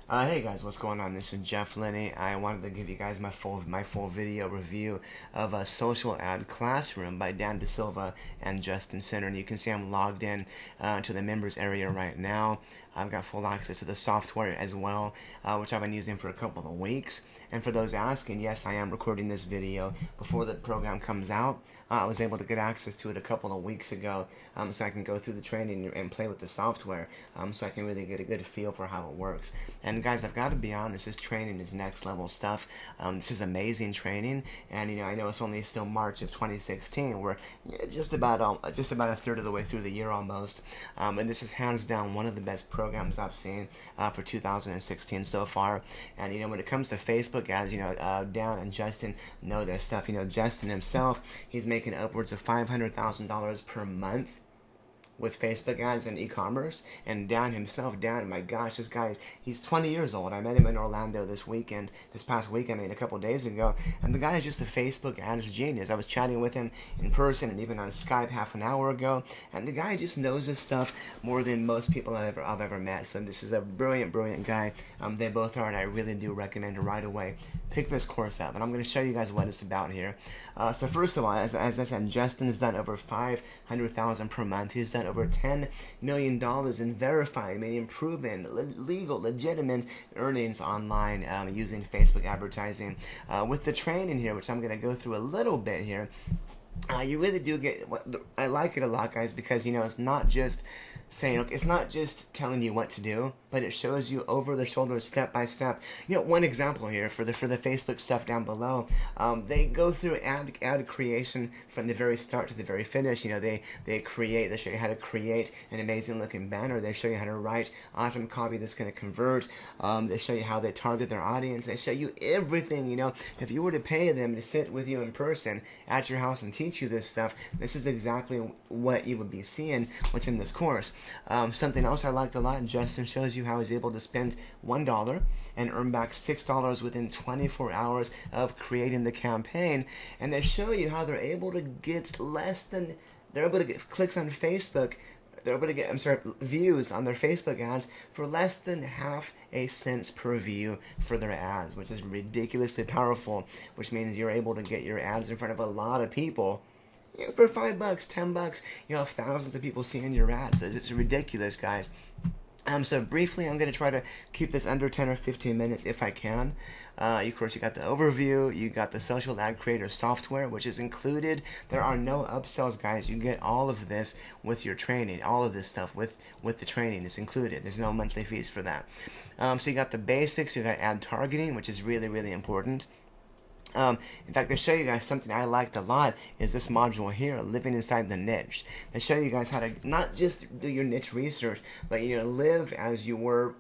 Hey guys, what's going on? This is Jeff Lenny. I wanted to give you guys my full video review of a social ad classroom by Dan DeSilva and Justin Center. And you can see I'm logged in to the members area right now. I've got full access to the software as well, which I've been using for a couple of weeks. And for those asking, yes, I am recording this video before the program comes out. I was able to get access to it a couple of weeks ago, so I can go through the training and play with the software, so I can really get a good feel for how it works. And guys, I've got to be honest, this training is next level stuff. This is amazing training, and I know it's only still March of 2016. We're just about a third of the way through the year almost, and this is hands down one of the best programs I've seen for 2016 so far. And when it comes to Facebook ads, Dan and Justin know their stuff. Justin himself, he's making upwards of $500,000 per month with Facebook ads and e-commerce. And Dan himself, my gosh, this guy, he's 20 years old. I met him in Orlando this past weekend, a couple days ago, and the guy is just a Facebook ads genius. I was chatting with him in person and even on Skype half an hour ago, and the guy just knows his stuff more than most people I've ever met. So this is a brilliant guy. They both are, and I really do recommend right away pick this course up. And I'm going to show you guys what it's about here. So first of all, as I said, Justin has done over $500,000 per month. He's done over $10 million in verified, meaning proven, legal, legitimate earnings online using Facebook advertising. With the training here, which I'm going to go through a little bit here, you really do get. I like it a lot, guys, because it's not just saying, look, it's not just telling you what to do, but it shows you over the shoulder, step by step. One example here for the Facebook stuff down below, they go through ad creation from the very start to the very finish. They show you how to create an amazing looking banner. They show you how to write awesome copy that's going to convert. They show you how they target their audience. They show you everything. If you were to pay them to sit with you in person at your house and teach you this stuff, this is exactly what you would be seeing what's in this course. Something else I liked a lot, Justin shows you how he's able to spend $1 and earn back $6 within 24 hours of creating the campaign. And they show you how they're able to get clicks on Facebook. They're able to get, views on their Facebook ads for less than half a cent per view for their ads, which is ridiculously powerful, which means you're able to get your ads in front of a lot of people. For $5, $10, you have thousands of people seeing your ads. It's ridiculous, guys. So briefly, I'm going to try to keep this under 10 or 15 minutes if I can. Of course, you got the overview, you got the social ad creator software, which is included. There are no upsells, guys. You get all of this with your training. All of this stuff with the training is included. There's no monthly fees for that. So you got the basics, you got ad targeting, which is really important. In fact, they show you guys something I liked a lot is this module here, living inside the niche. They show you guys how to not just do your niche research, but live as you were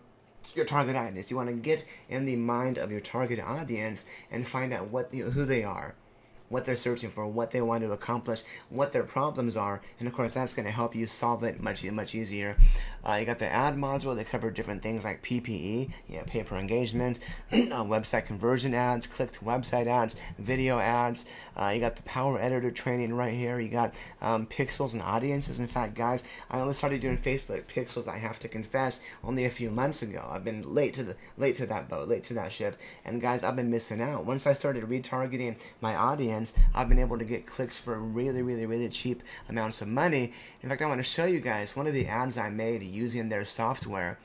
your target audience. You want to get in the mind of your target audience and find out who they are, what they're searching for, what they want to accomplish, what their problems are, and of course that's going to help you solve it much easier. You got the ad module. They cover different things like PPE, pay per engagement, website conversion ads, click to website ads, video ads. You got the power editor training right here. You got pixels and audiences. In fact, guys, I only started doing Facebook pixels, I have to confess, only a few months ago. I've been late to that boat, late to that ship, and guys, I've been missing out. Once I started retargeting my audience, I've been able to get clicks for really cheap amounts of money. In fact, I want to show you guys one of the ads I made using their software.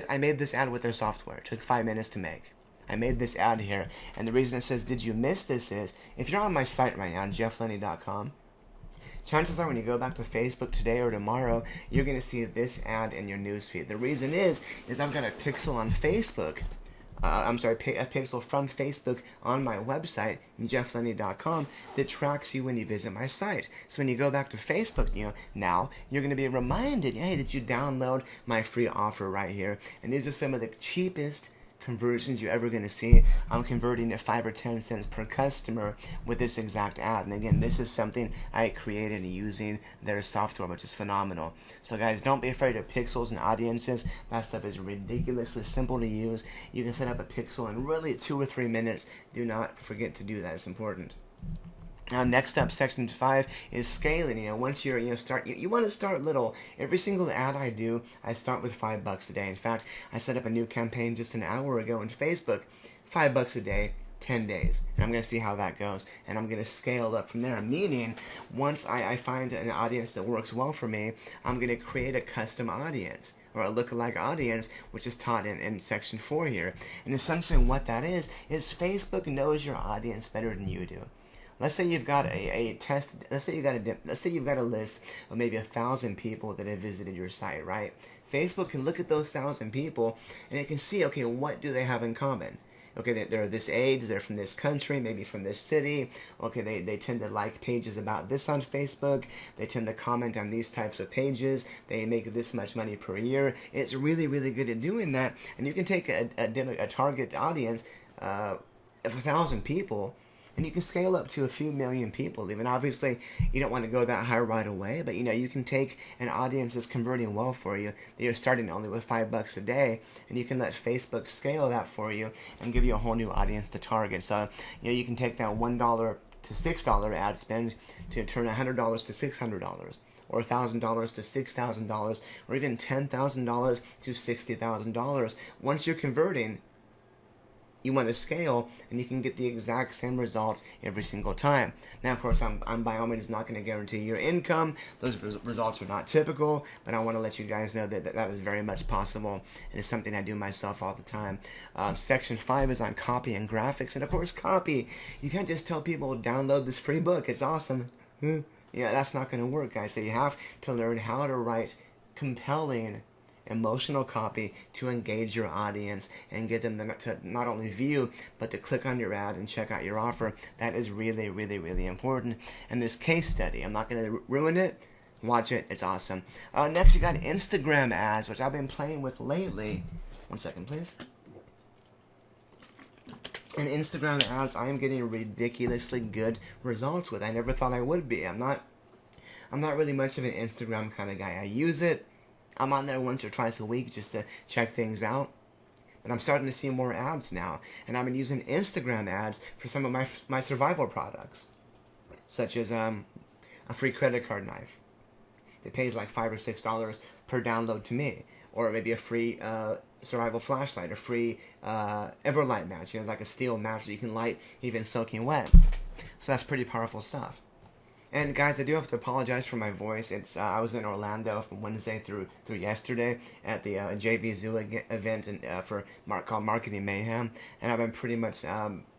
I made this ad with their software. It took 5 minutes to make. I made this ad here, and the reason it says, did you miss this, is if you're on my site right now, jefflenny.com, chances are when you go back to Facebook today or tomorrow, you're going to see this ad in your newsfeed. The reason is I've got a pixel on Facebook. A pixel from Facebook on my website, jefflenny.com, that tracks you when you visit my site. So when you go back to Facebook, now you're going to be reminded, hey, that you download my free offer right here. And these are some of the cheapest conversions you're ever going to see. I'm converting at 5 or 10 cents per customer with this exact ad. And again, this is something I created using their software, which is phenomenal. So guys, don't be afraid of pixels and audiences. That stuff is ridiculously simple to use. You can set up a pixel in really 2 or 3 minutes. Do not forget to do that. It's important. Next up, section 5 is scaling. Once you're, you want to start little. Every single ad I do, I start with $5 a day. In fact, I set up a new campaign just an hour ago on Facebook, $5 a day, 10 days. And I'm going to see how that goes. And I'm going to scale up from there. Meaning, once I find an audience that works well for me, I'm going to create a custom audience, or a lookalike audience, which is taught in section 4 here. And essentially what that is Facebook knows your audience better than you do. Let's say you've got a test. Let's say you've got a list of maybe 1,000 people that have visited your site, right? Facebook can look at those 1,000 people and it can see, okay, what do they have in common? Okay, they're this age, they're from this country, maybe from this city. Okay, they tend to like pages about this on Facebook. They tend to comment on these types of pages. They make this much money per year. It's really, really good at doing that. And you can take a target audience of 1,000 people, and you can scale up to a few million people. Even obviously, you don't want to go that high right away, but you can take an audience that's converting well for you, that you're starting only with $5 a day, and you can let Facebook scale that for you and give you a whole new audience to target. So you can take that $1 to $6 ad spend to turn $100 to $600. Or $1,000 to $6,000, or even $10,000 to $60,000. Once you're converting, you want to scale, and you can get the exact same results every single time. Now, of course, I'm by all means not going to guarantee your income. Those results are not typical, but I want to let you guys know that is very much possible, and it's something I do myself all the time. Section 5 is on copy and graphics, and of course, copy. You can't just tell people, download this free book, it's awesome. Yeah, that's not going to work, guys. So you have to learn how to write compelling, emotional copy to engage your audience and get them to not only view, but to click on your ad and check out your offer. That is really, really, really important. And this case study, I'm not going to ruin it. Watch it. It's awesome. Next, you got Instagram ads, which I've been playing with lately. One second, please. And Instagram ads, I am getting ridiculously good results with. I never thought I would be. I'm not really much of an Instagram kind of guy. I use it. I'm on there once or twice a week just to check things out. But I'm starting to see more ads now. And I've been using Instagram ads for some of my survival products, such as a free credit card knife. It pays like $5 or $6 per download to me. Or maybe a free survival flashlight, a free Everlight match, like a steel match that you can light even soaking wet. So that's pretty powerful stuff. And guys, I do have to apologize for my voice. It's I was in Orlando from Wednesday through yesterday at the JV Zoo event called Marketing Mayhem, and I've been pretty much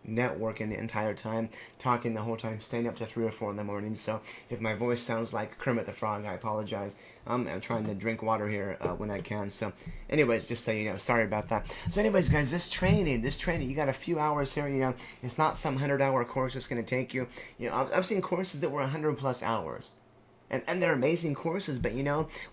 networking the entire time, talking the whole time, staying up to 3 or 4 in the morning. So if my voice sounds like Kermit the Frog, I apologize. I'm trying to drink water here when I can. So anyways, just so you know, sorry about that. So anyways, guys, this training, you got a few hours here. It's not some 100-hour course that's going to take you. I've seen courses that were 100+ hours. And they're amazing courses, but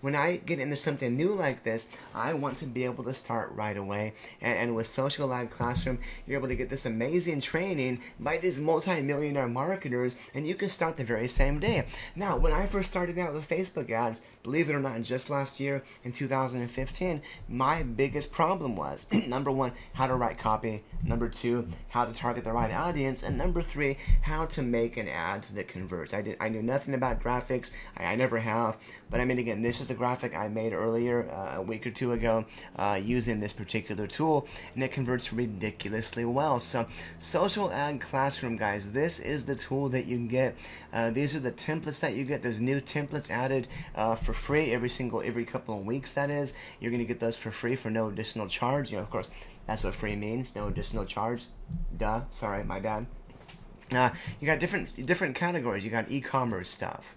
when I get into something new like this, I want to be able to start right away. And with Social Ad Classroom, you're able to get this amazing training by these multi-millionaire marketers, and you can start the very same day. Now, when I first started out with Facebook ads, believe it or not, just last year in 2015, my biggest problem was, number 1, how to write copy, number 2, how to target the right audience, and number 3, how to make an ad that converts. I knew nothing about graphics. I never have, but I mean, again, this is a graphic I made earlier, a week or 2 ago, using this particular tool, and it converts ridiculously well. So, Social Ad Classroom, guys, this is the tool that you get. These are the templates that you get. There's new templates added for free every couple of weeks. That is, you're going to get those for free for no additional charge. Of course, that's what free means, no additional charge. Duh. Sorry, my bad. You got different categories. You got e-commerce stuff.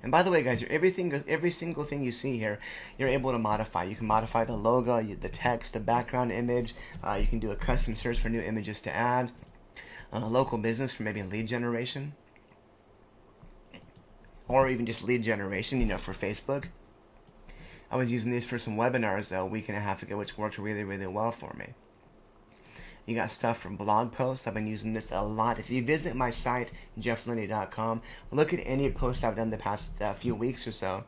And by the way, guys, every single thing you see here, you're able to modify. You can modify the logo, the text, the background image. You can do a custom search for new images to add. Local business for maybe lead generation. Or even just lead generation, for Facebook. I was using these for some webinars a week and a half ago, which worked really, really well for me. You got stuff from blog posts. I've been using this a lot. If you visit my site, jefflinney.com, look at any post I've done the past few weeks or so,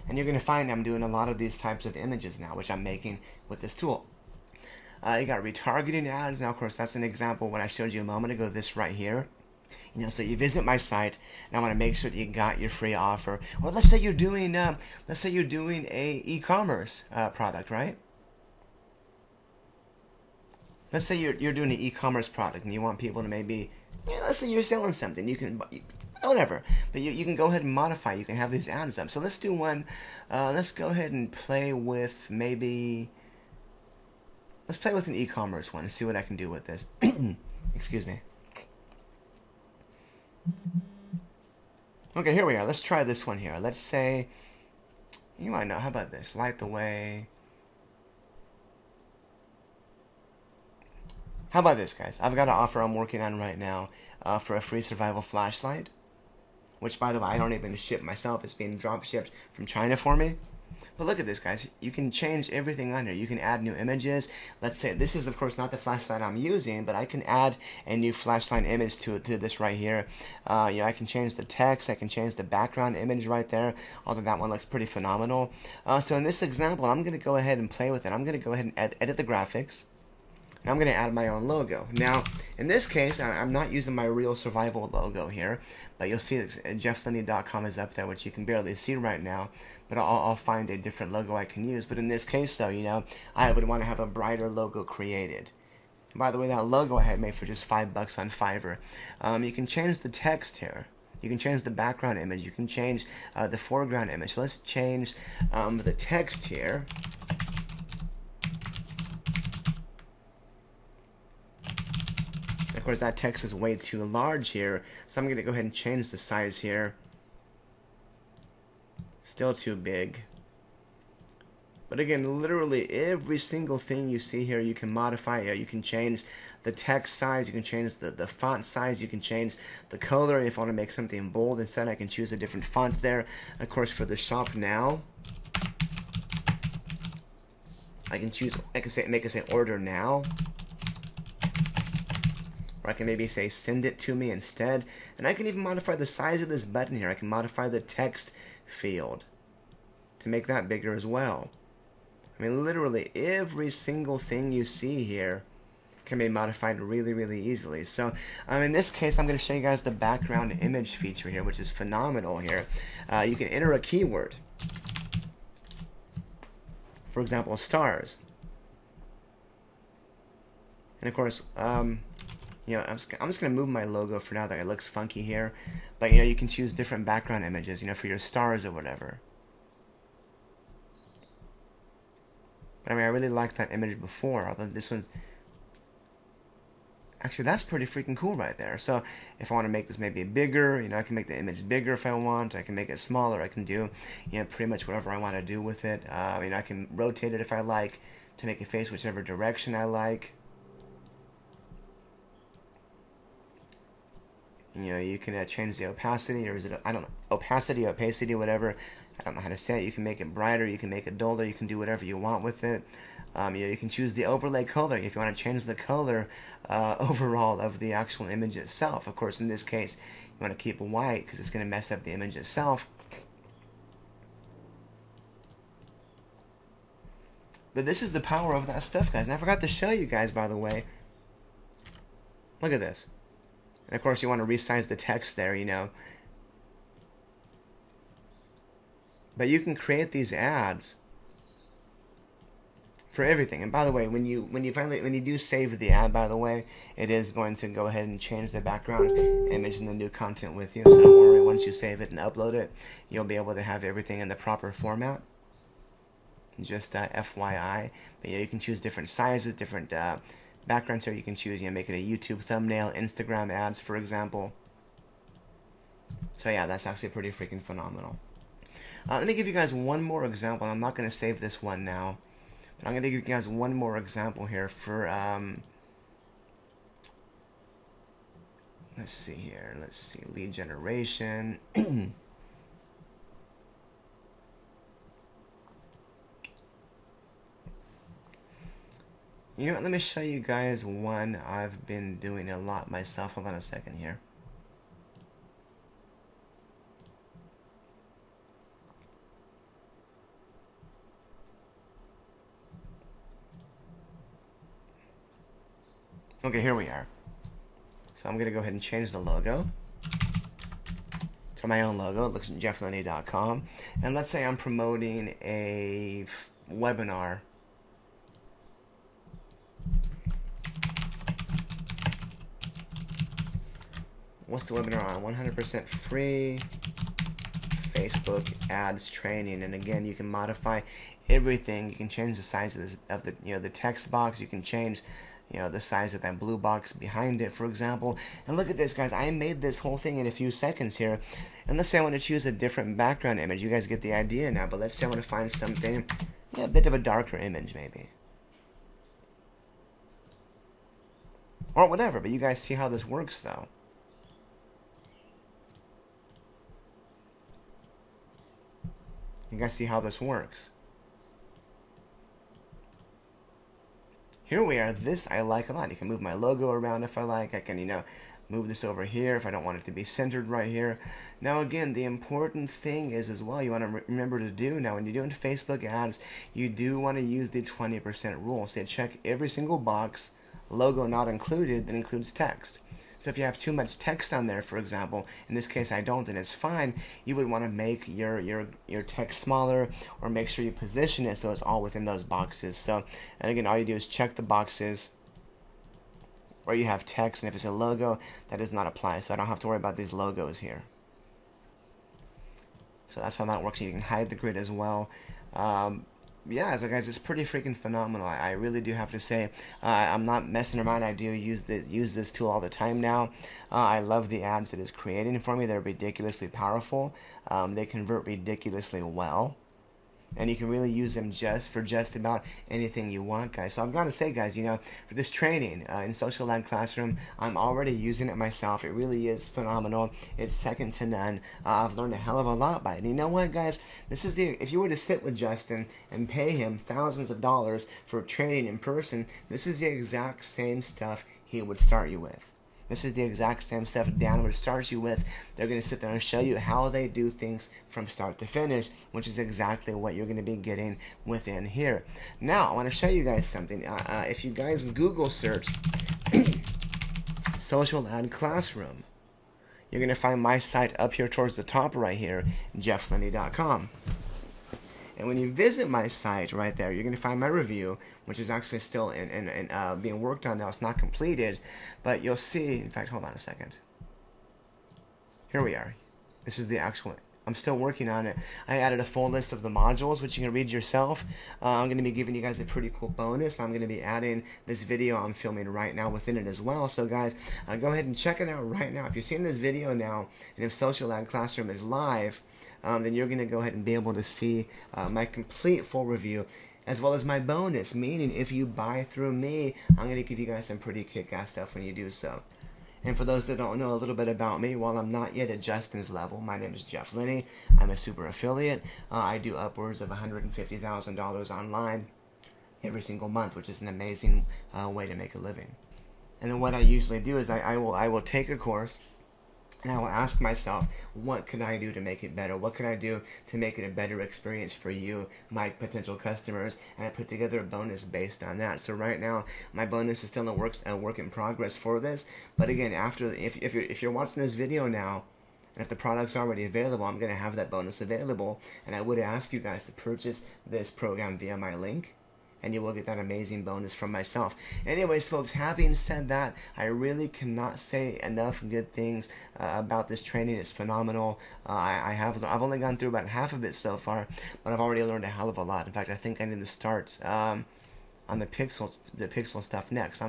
and you're going to find I'm doing a lot of these types of images now, which I'm making with this tool. You got retargeting ads. Now, of course, that's an example what I showed you a moment ago, this right here. So you visit my site, and I want to make sure that you got your free offer. Well, let's say you're doing a e-commerce product, right? Let's say you're doing an e-commerce product, and you want people to maybe, let's say you're selling something. You can, whatever, but you can go ahead and modify. You can have these ads up. So let's do one. Let's go ahead and play with maybe. Let's play with an e-commerce one and see what I can do with this. Excuse me. Okay, here we are. Let's try this one here. Let's say, you might know, how about this? Light the way. How about this, guys? I've got an offer I'm working on right now for a free survival flashlight, which, by the way, I don't even ship myself. It's being drop shipped from China for me. But look at this, guys. You can change everything on here. You can add new images. Let's say this is, of course, not the flashlight I'm using, but I can add a new flashlight image to this right here. I can change the text. I can change the background image right there, although that one looks pretty phenomenal. So in this example, I'm going to go ahead and play with it. I'm going to go ahead and edit the graphics. And I'm going to add my own logo. Now, in this case, I'm not using my real survival logo here, but you'll see jefflinny.com is up there, which you can barely see right now, but I'll find a different logo I can use. But in this case, though, I would want to have a brighter logo created. By the way, that logo I had made for just $5 on Fiverr. You can change the text here. You can change the background image. You can change the foreground image. So let's change the text here. Of course, that text is way too large here, so I'm going to go ahead and change the size here. Still too big. But again, literally every single thing you see here, you can modify. You can change the text size, you can change the font size, you can change the color. If I want to make something bold instead, I can choose a different font there. Of course, for the shop now, I can choose, make it say order now. Or I can maybe say send it to me instead. And I can even modify the size of this button here. I can modify the text field to make that bigger as well. I mean, literally every single thing you see here can be modified really, really easily. So in this case, I'm going to show you guys the background image feature here, which is phenomenal here. You can enter a keyword. For example, stars. And of course, I'm just going to move my logo for now that it looks funky here. But, you can choose different background images, for your stars or whatever. But, I really liked that image before, although this one's... Actually, that's pretty freaking cool right there. So, if I want to make this maybe bigger, I can make the image bigger if I want. I can make it smaller. I can do, pretty much whatever I want to do with it. I can rotate it if I like to make it face whichever direction I like. You can change the opacity, or is it, I don't know, opacity, whatever. I don't know how to say it. You can make it brighter, you can make it duller, you can do whatever you want with it. You can choose the overlay color if you want to change the color overall of the actual image itself. Of course, in this case, you want to keep it white because it's going to mess up the image itself. But this is the power of that stuff, guys. And I forgot to show you guys, by the way. Look at this. And of course, you want to resize the text there, But you can create these ads for everything. And by the way, when you do save the ad, by the way, it is going to go ahead and change the background image and the new content with you. So don't worry. Once you save it and upload it, you'll be able to have everything in the proper format. Just FYI. But you can choose different sizes, different backgrounds here. You can choose, make it a YouTube thumbnail, Instagram ads, for example. So yeah, that's actually pretty freaking phenomenal. Let me give you guys one more example. I'm not going to save this one now, but I'm going to give you guys one more example here for, let's see here. Let's see, lead generation. Let me show you guys one I've been doing a lot myself. Hold on a second here. Okay, here we are. So I'm going to go ahead and change the logo. my own logo. It looks at jefflenny.com. And let's say I'm promoting a webinar. What's the webinar on? 100% free Facebook ads training. And again, you can modify everything. You can change the size of the text box. You can change the size of that blue box behind it, for example. And look at this, guys. I made this whole thing in a few seconds here. And let's say I want to choose a different background image. You guys get the idea now. But let's say I want to find something, a bit of a darker image, maybe. Or whatever. But you guys see how this works, though. You guys see how this works. Here we are. This I like a lot. You can move my logo around if I like. I can, move this over here if I don't want it to be centered right here. Now, again, the important thing is as well, you want to remember to do now, when you're doing Facebook ads, you do want to use the 20% rule. So you check every single box, logo not included, that includes text. So if you have too much text on there, for example, in this case I don't, and it's fine, you would want to make your text smaller, or make sure you position it so it's all within those boxes. So, and again, all you do is check the boxes where you have text, and if it's a logo, that does not apply. So I don't have to worry about these logos here. So that's how that works. You can hide the grid as well. Yeah, so guys, it's pretty freaking phenomenal. I really do have to say, I'm not messing around. I do use this tool all the time now. I love the ads it is creating for me. They're ridiculously powerful. They convert ridiculously well. And you can really use them for just about anything you want, guys. So I've got to say, guys, for this training in Social Ad Classroom, I'm already using it myself. It really is phenomenal. It's second to none. I've learned a hell of a lot by it. And you know what, guys? If you were to sit with Justin and pay him thousands of dollars for training in person, this is the exact same stuff he would start you with. This is the exact same stuff Dan would start you with. They're going to sit there and show you how they do things from start to finish, which is exactly what you're going to be getting within here. Now, I want to show you guys something. If you guys Google search Social Ad Classroom, you're going to find my site up here towards the top right here, jefflenny.com. And when you visit my site right there, you're going to find my review, which is actually still being worked on now. It's not completed, but you'll see. In fact, hold on a second. Here we are. This is the actual. I'm still working on it. I added a full list of the modules, which you can read yourself. I'm going to be giving you guys a pretty cool bonus. I'm going to be adding this video I'm filming right now within it as well. So guys, go ahead and check it out right now. If you're seeing this video now, and if Social Ad Classroom is live, then you're going to go ahead and be able to see my complete full review, as well as my bonus, meaning if you buy through me, I'm going to give you guys some pretty kick-ass stuff when you do so. And for those that don't know a little bit about me, while I'm not yet at Justin's level, my name is Jeff Lenny. I'm a super affiliate. I do upwards of $150,000 online every single month, which is an amazing way to make a living. And then what I usually do is I will take a course, and I will ask myself, what can I do to make it better? What can I do to make it a better experience for you, my potential customers? And I put together a bonus based on that. So right now, my bonus is still a work in progress for this. But again, if you're watching this video now, and if the product's already available, I'm going to have that bonus available. And I would ask you guys to purchase this program via my link, and you will get that amazing bonus from myself. Anyways, folks, having said that, I really cannot say enough good things about this training. It's phenomenal. I've only gone through about half of it so far, but I've already learned a hell of a lot. In fact, I think I need to start on the pixel stuff next.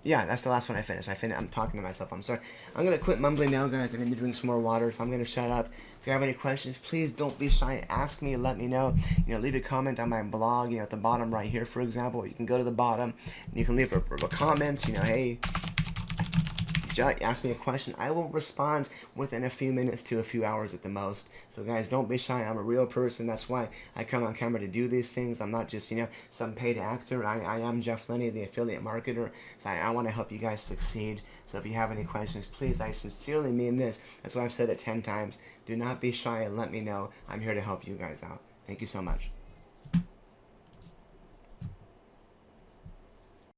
Yeah, that's the last one I finished. I'm talking to myself. I'm sorry. I'm going to quit mumbling now, guys. I need to drink some more water, so I'm going to shut up. If you have any questions, please don't be shy. Ask me. Let me know. Leave a comment on my blog, at the bottom right here, for example. You can go to the bottom, and you can leave a comment, hey, ask me a question. I will respond within a few minutes to a few hours at the most. So guys, don't be shy. I'm a real person. That's why I come on camera to do these things. I'm not just some paid actor. I am Jeff Lenny, the affiliate marketer. So I want to help you guys succeed. So if you have any questions, please, I sincerely mean this. That's why I've said it 10 times. Do not be shy and let me know. I'm here to help you guys out. Thank you so much.